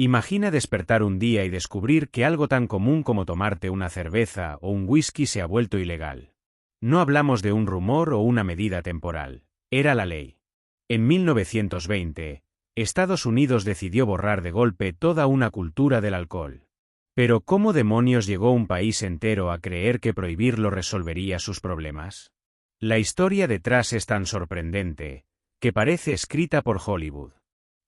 Imagina despertar un día y descubrir que algo tan común como tomarte una cerveza o un whisky se ha vuelto ilegal. No hablamos de un rumor o una medida temporal, era la ley. En 1920, Estados Unidos decidió borrar de golpe toda una cultura del alcohol. Pero ¿cómo demonios llegó un país entero a creer que prohibirlo resolvería sus problemas? La historia detrás es tan sorprendente, que parece escrita por Hollywood.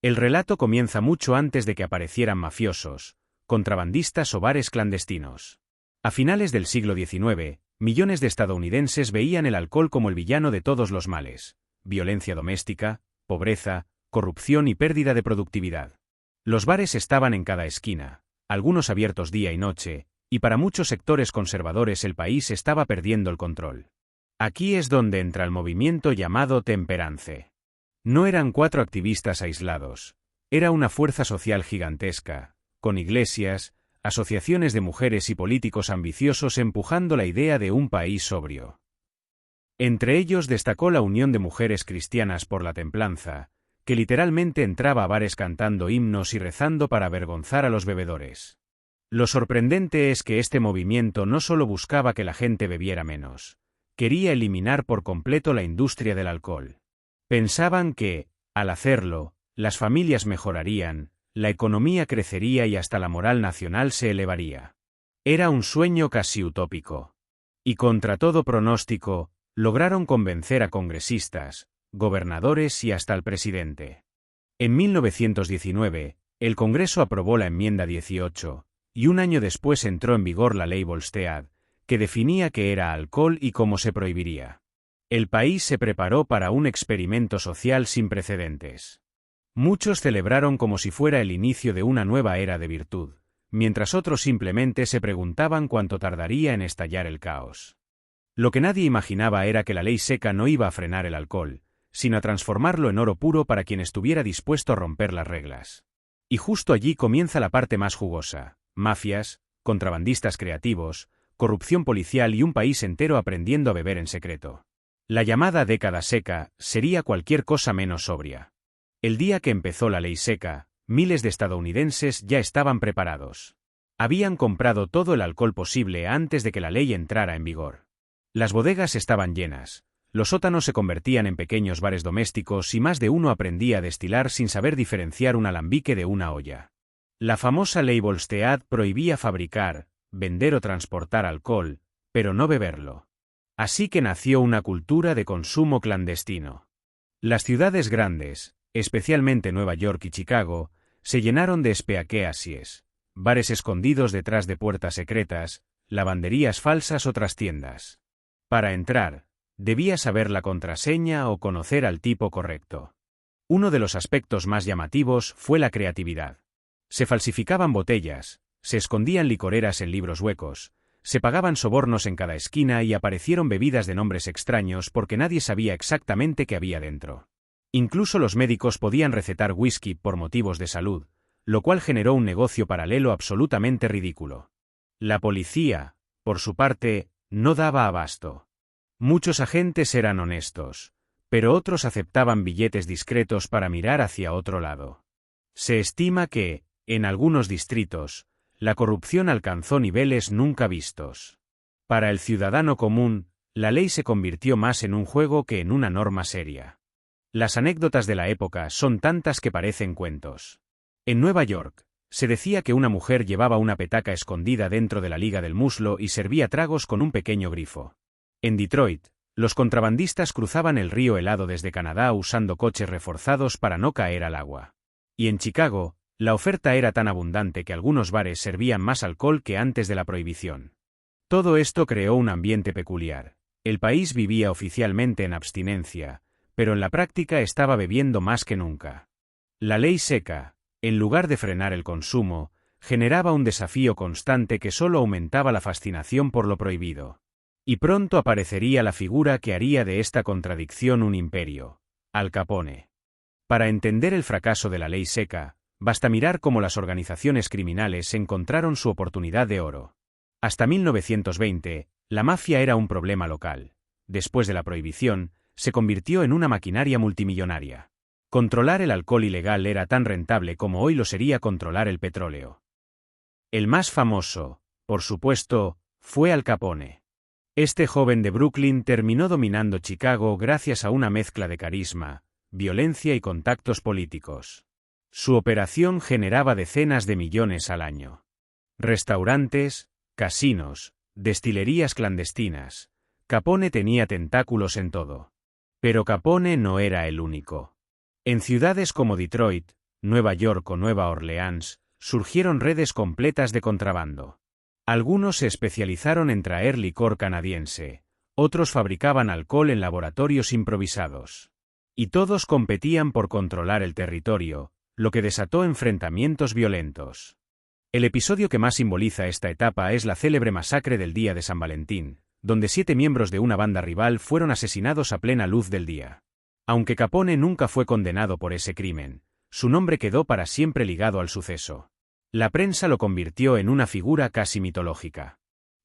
El relato comienza mucho antes de que aparecieran mafiosos, contrabandistas o bares clandestinos. A finales del siglo XIX, millones de estadounidenses veían el alcohol como el villano de todos los males: violencia doméstica, pobreza, corrupción y pérdida de productividad. Los bares estaban en cada esquina, algunos abiertos día y noche, y para muchos sectores conservadores el país estaba perdiendo el control. Aquí es donde entra el movimiento llamado Temperance. No eran 4 activistas aislados, era una fuerza social gigantesca, con iglesias, asociaciones de mujeres y políticos ambiciosos empujando la idea de un país sobrio. Entre ellos destacó la Unión de Mujeres Cristianas por la Templanza, que literalmente entraba a bares cantando himnos y rezando para avergonzar a los bebedores. Lo sorprendente es que este movimiento no solo buscaba que la gente bebiera menos, quería eliminar por completo la industria del alcohol. Pensaban que, al hacerlo, las familias mejorarían, la economía crecería y hasta la moral nacional se elevaría. Era un sueño casi utópico. Y contra todo pronóstico, lograron convencer a congresistas, gobernadores y hasta al presidente. En 1919, el Congreso aprobó la enmienda 18, y un año después entró en vigor la ley Volstead, que definía qué era alcohol y cómo se prohibiría. El país se preparó para un experimento social sin precedentes. Muchos celebraron como si fuera el inicio de una nueva era de virtud, mientras otros simplemente se preguntaban cuánto tardaría en estallar el caos. Lo que nadie imaginaba era que la ley seca no iba a frenar el alcohol, sino a transformarlo en oro puro para quien estuviera dispuesto a romper las reglas. Y justo allí comienza la parte más jugosa: mafias, contrabandistas creativos, corrupción policial y un país entero aprendiendo a beber en secreto. La llamada década seca sería cualquier cosa menos sobria. El día que empezó la ley seca, miles de estadounidenses ya estaban preparados. Habían comprado todo el alcohol posible antes de que la ley entrara en vigor. Las bodegas estaban llenas, los sótanos se convertían en pequeños bares domésticos y más de uno aprendía a destilar sin saber diferenciar un alambique de una olla. La famosa ley Volstead prohibía fabricar, vender o transportar alcohol, pero no beberlo. Así que nació una cultura de consumo clandestino. Las ciudades grandes, especialmente Nueva York y Chicago, se llenaron de speakeasies, bares escondidos detrás de puertas secretas, lavanderías falsas o trastiendas. Para entrar, debías saber la contraseña o conocer al tipo correcto. Uno de los aspectos más llamativos fue la creatividad. Se falsificaban botellas, se escondían licoreras en libros huecos, se pagaban sobornos en cada esquina y aparecieron bebidas de nombres extraños porque nadie sabía exactamente qué había dentro. Incluso los médicos podían recetar whisky por motivos de salud, lo cual generó un negocio paralelo absolutamente ridículo. La policía, por su parte, no daba abasto. Muchos agentes eran honestos, pero otros aceptaban billetes discretos para mirar hacia otro lado. Se estima que, en algunos distritos, la corrupción alcanzó niveles nunca vistos. Para el ciudadano común, la ley se convirtió más en un juego que en una norma seria. Las anécdotas de la época son tantas que parecen cuentos. En Nueva York, se decía que una mujer llevaba una petaca escondida dentro de la liga del muslo y servía tragos con un pequeño grifo. En Detroit, los contrabandistas cruzaban el río helado desde Canadá usando coches reforzados para no caer al agua. Y en Chicago, la oferta era tan abundante que algunos bares servían más alcohol que antes de la prohibición. Todo esto creó un ambiente peculiar. El país vivía oficialmente en abstinencia, pero en la práctica estaba bebiendo más que nunca. La ley seca, en lugar de frenar el consumo, generaba un desafío constante que solo aumentaba la fascinación por lo prohibido. Y pronto aparecería la figura que haría de esta contradicción un imperio: Al Capone. Para entender el fracaso de la ley seca, basta mirar cómo las organizaciones criminales encontraron su oportunidad de oro. Hasta 1920, la mafia era un problema local. Después de la prohibición, se convirtió en una maquinaria multimillonaria. Controlar el alcohol ilegal era tan rentable como hoy lo sería controlar el petróleo. El más famoso, por supuesto, fue Al Capone. Este joven de Brooklyn terminó dominando Chicago gracias a una mezcla de carisma, violencia y contactos políticos. Su operación generaba decenas de millones al año. Restaurantes, casinos, destilerías clandestinas. Capone tenía tentáculos en todo. Pero Capone no era el único. En ciudades como Detroit, Nueva York o Nueva Orleans, surgieron redes completas de contrabando. Algunos se especializaron en traer licor canadiense, otros fabricaban alcohol en laboratorios improvisados. Y todos competían por controlar el territorio, lo que desató enfrentamientos violentos. El episodio que más simboliza esta etapa es la célebre masacre del día de San Valentín, donde 7 miembros de una banda rival fueron asesinados a plena luz del día. Aunque Capone nunca fue condenado por ese crimen, su nombre quedó para siempre ligado al suceso. La prensa lo convirtió en una figura casi mitológica.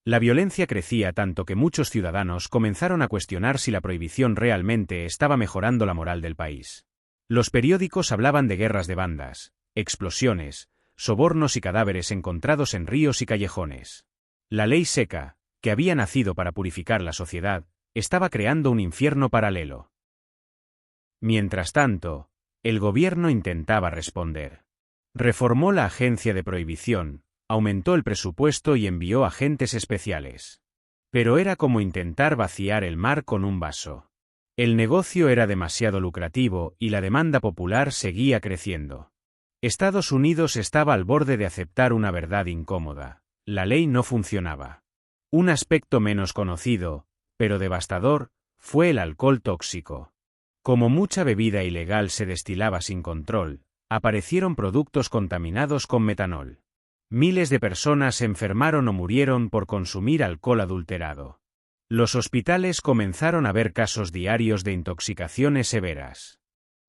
La violencia crecía tanto que muchos ciudadanos comenzaron a cuestionar si la prohibición realmente estaba mejorando la moral del país. Los periódicos hablaban de guerras de bandas, explosiones, sobornos y cadáveres encontrados en ríos y callejones. La ley seca, que había nacido para purificar la sociedad, estaba creando un infierno paralelo. Mientras tanto, el gobierno intentaba responder. Reformó la agencia de prohibición, aumentó el presupuesto y envió agentes especiales. Pero era como intentar vaciar el mar con un vaso. El negocio era demasiado lucrativo y la demanda popular seguía creciendo. Estados Unidos estaba al borde de aceptar una verdad incómoda: la ley no funcionaba. Un aspecto menos conocido, pero devastador, fue el alcohol tóxico. Como mucha bebida ilegal se destilaba sin control, aparecieron productos contaminados con metanol. Miles de personas se enfermaron o murieron por consumir alcohol adulterado. Los hospitales comenzaron a ver casos diarios de intoxicaciones severas.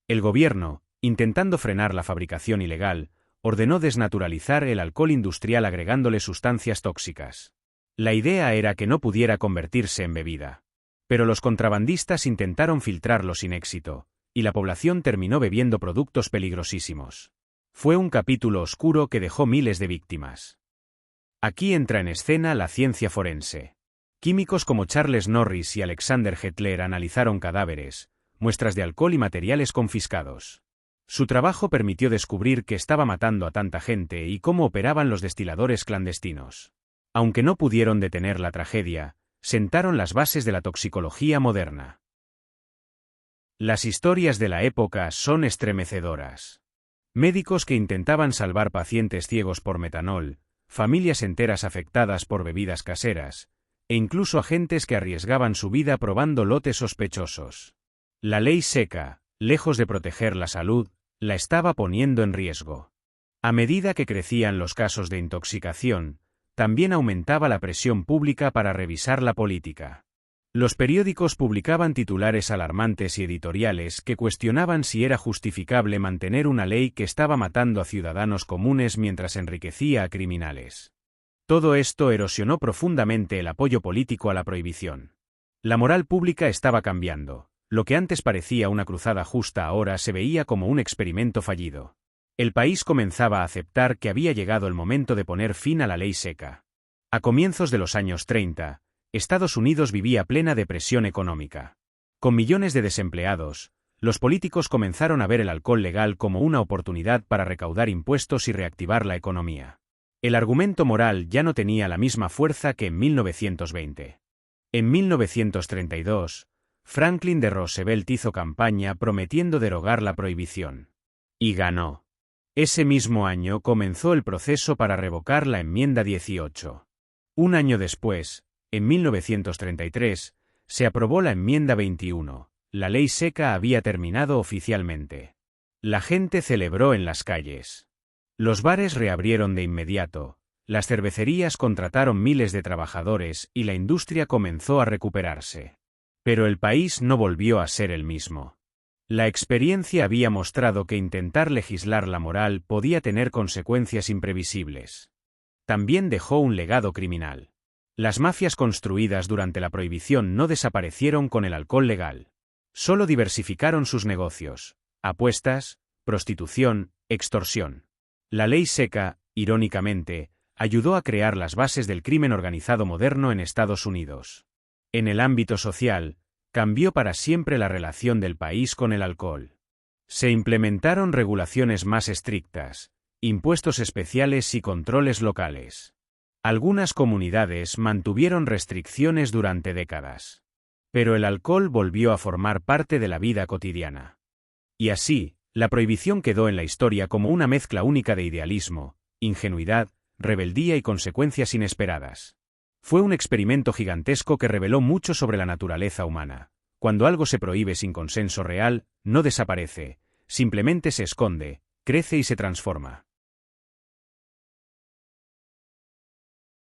El gobierno, intentando frenar la fabricación ilegal, ordenó desnaturalizar el alcohol industrial agregándole sustancias tóxicas. La idea era que no pudiera convertirse en bebida. Pero los contrabandistas intentaron filtrarlo sin éxito, y la población terminó bebiendo productos peligrosísimos. Fue un capítulo oscuro que dejó miles de víctimas. Aquí entra en escena la ciencia forense. Químicos como Charles Norris y Alexander Hetler analizaron cadáveres, muestras de alcohol y materiales confiscados. Su trabajo permitió descubrir qué estaba matando a tanta gente y cómo operaban los destiladores clandestinos. Aunque no pudieron detener la tragedia, sentaron las bases de la toxicología moderna. Las historias de la época son estremecedoras. Médicos que intentaban salvar pacientes ciegos por metanol, familias enteras afectadas por bebidas caseras, e incluso agentes que arriesgaban su vida probando lotes sospechosos. La ley seca, lejos de proteger la salud, la estaba poniendo en riesgo. A medida que crecían los casos de intoxicación, también aumentaba la presión pública para revisar la política. Los periódicos publicaban titulares alarmantes y editoriales que cuestionaban si era justificable mantener una ley que estaba matando a ciudadanos comunes mientras enriquecía a criminales. Todo esto erosionó profundamente el apoyo político a la prohibición. La moral pública estaba cambiando. Lo que antes parecía una cruzada justa ahora se veía como un experimento fallido. El país comenzaba a aceptar que había llegado el momento de poner fin a la ley seca. A comienzos de los años 30, Estados Unidos vivía plena depresión económica. Con millones de desempleados, los políticos comenzaron a ver el alcohol legal como una oportunidad para recaudar impuestos y reactivar la economía. El argumento moral ya no tenía la misma fuerza que en 1920. En 1932, Franklin D. Roosevelt hizo campaña prometiendo derogar la prohibición. Y ganó. Ese mismo año comenzó el proceso para revocar la enmienda 18. Un año después, en 1933, se aprobó la enmienda 21. La ley seca había terminado oficialmente. La gente celebró en las calles. Los bares reabrieron de inmediato, las cervecerías contrataron miles de trabajadores y la industria comenzó a recuperarse. Pero el país no volvió a ser el mismo. La experiencia había mostrado que intentar legislar la moral podía tener consecuencias imprevisibles. También dejó un legado criminal. Las mafias construidas durante la prohibición no desaparecieron con el alcohol legal. Solo diversificaron sus negocios, Apuestas, prostitución, extorsión. La ley seca, irónicamente, ayudó a crear las bases del crimen organizado moderno en Estados Unidos. En el ámbito social, cambió para siempre la relación del país con el alcohol. Se implementaron regulaciones más estrictas, impuestos especiales y controles locales. Algunas comunidades mantuvieron restricciones durante décadas. Pero el alcohol volvió a formar parte de la vida cotidiana. Y así, la prohibición quedó en la historia como una mezcla única de idealismo, ingenuidad, rebeldía y consecuencias inesperadas. Fue un experimento gigantesco que reveló mucho sobre la naturaleza humana. Cuando algo se prohíbe sin consenso real, no desaparece, simplemente se esconde, crece y se transforma.